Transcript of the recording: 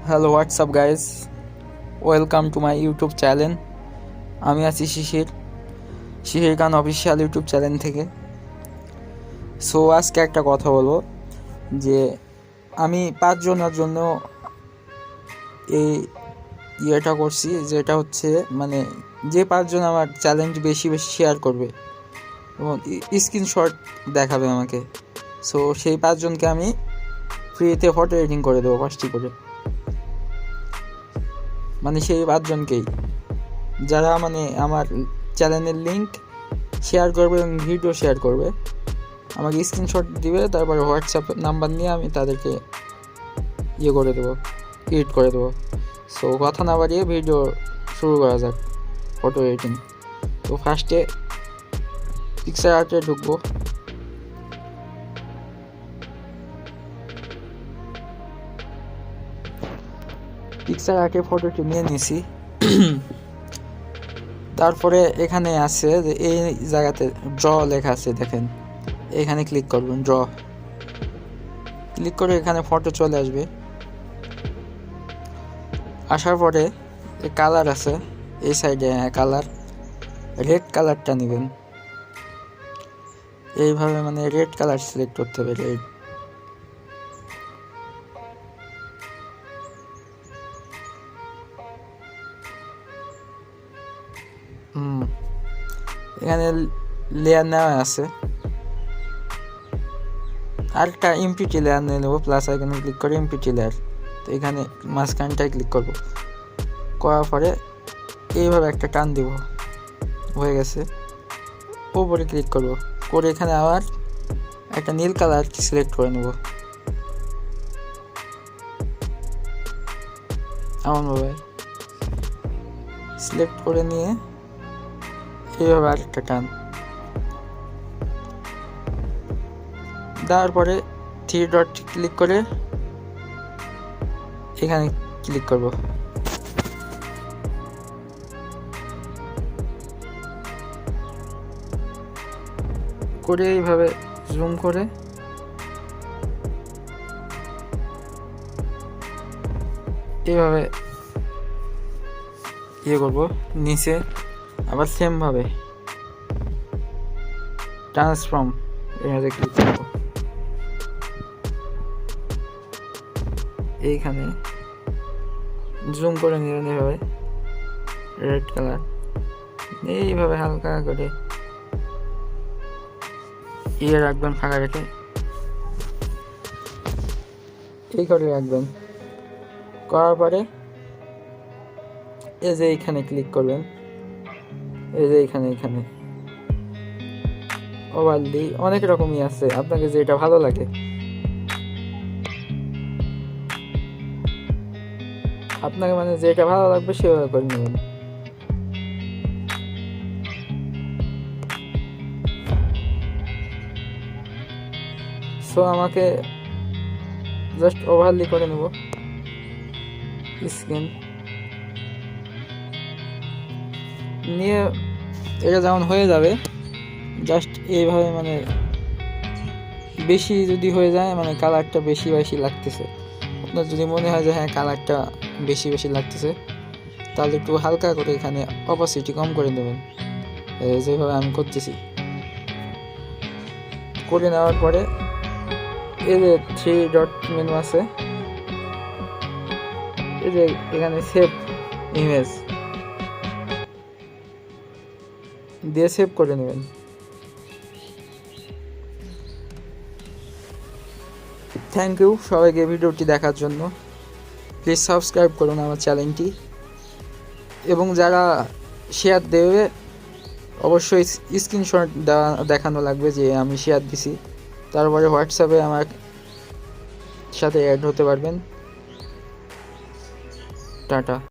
Hello WhatsApp guys, welcome to my YouTube channel. আমি আছি শিশির খান official YouTube channel থেকে। So আজকে একটা কথা বলবো যে আমি 5 জনের জন্য এই ইয়েটা করছি, যেটা হচ্ছে মানে যে 5 জন আমার চ্যালেঞ্জ বেশি শেয়ার করবে এবং স্ক্রিনশট দেখাবে আমাকে। সো সেই 5 জনকে আমি ফ্রিতে ফটো এডিটিং করে দেবো 5টি করে। মানে সেই 5 জনকেই যারা মানে আমার চ্যানেলের লিঙ্ক শেয়ার করবে এবং ভিডিও শেয়ার করবে, আমাকে স্ক্রিনশট দিবে, তারপরে হোয়াটসঅ্যাপ নাম্বার নিয়ে আমি তাদেরকে করে দেবো, এডিট করে দেবো। সো কথা না বাড়িয়ে ভিডিও শুরু করা যাক, ফটো এডিটিং। তো ফার্স্টে পিকচার আর্টে ঢুকবো। পিকচার আর্টে ফটোটি নিয়ে নিছি। তারপরে এখানে আছে যে এই জায়গাতে ড্র লেখা আছে, দেখেন এখানে ক্লিক করবেন। ড্র ক্লিক করে এখানে ফটো চলে আসবে। আসার পরে কালার আছে এই সাইডে, কালার রেড কালারটা নেবেন। এইভাবে মানে রেড কালার সিলেক্ট করতে হবে, রেড। এখানে লেয়ার নেওয়া আছে, আরেকটা এমপিটি লেয়ার নিয়ে নেবো। প্লাস এখানে ক্লিক করে এমপিটি লেয়ার, তো এখানে মাঝখানটায় ক্লিক করব। করার পরে এইভাবে একটা টান দিব, হয়ে গেছে। ওপরে ক্লিক করব, করে এখানে আবার একটা নীল কালার সিলেক্ট করে নেব এমনভাবে সিলেক্ট করে নিয়ে এইভাবে আরেকটা টান দেওয়ার পরে 3 ডট ক্লিক করে এখানে ক্লিক করব। করে এইভাবে জুম করে এইভাবে করব। নিচে আবার সেম ভাবে ট্রান্সফর্ম এখানে ক্লিক করব। এইখানে জুম করে নিলেন এইভাবে রেড কালার, এইভাবে হালকা করে রাখবেন, ফাঁকা রেখে এই করে রাখবেন। করার পরে এই যে এইখানে ক্লিক করবেন, এই যে এইখানে ওভারলি অনেক রকমই আছে, আপনাকে যেটা ভালো লাগে আপনাকে মানে যেটা ভালো লাগবে সেভাবে করে নেবেন। সো আমাকে জাস্ট ওভারলি করে নেব স্ক্রিন নিয়ে। এটা যেমন হয়ে যাবে, জাস্ট এইভাবে মানে বেশি যদি হয়ে যায়, মানে কালারটা বেশি লাগতেছে, আপনার যদি মনে হয় যে হ্যাঁ কালারটা বেশি লাগতেছে, তাহলে একটু হালকা করে এখানে অপাসিটি কম করে দেবেন, যেভাবে আমি করতেছি। করে নেওয়ার পরে এই যে 3 ডট মেনু আছে, এই যে এখানে সেভ ইমেজ দিয়ে সেভ করে নেবেন। থ্যাংক ইউ সবাইকে ভিডিওটি দেখার জন্য। প্লিজ সাবস্ক্রাইব করুন আমার চ্যানেলটি, এবং যারা শেয়ার দেবে অবশ্যই স্ক্রিনশট দেখানো লাগবে যে আমি শেয়ার দিছি, তারপরে হোয়াটসঅ্যাপে আমার সাথে অ্যাড হতে পারবেন। টাটা।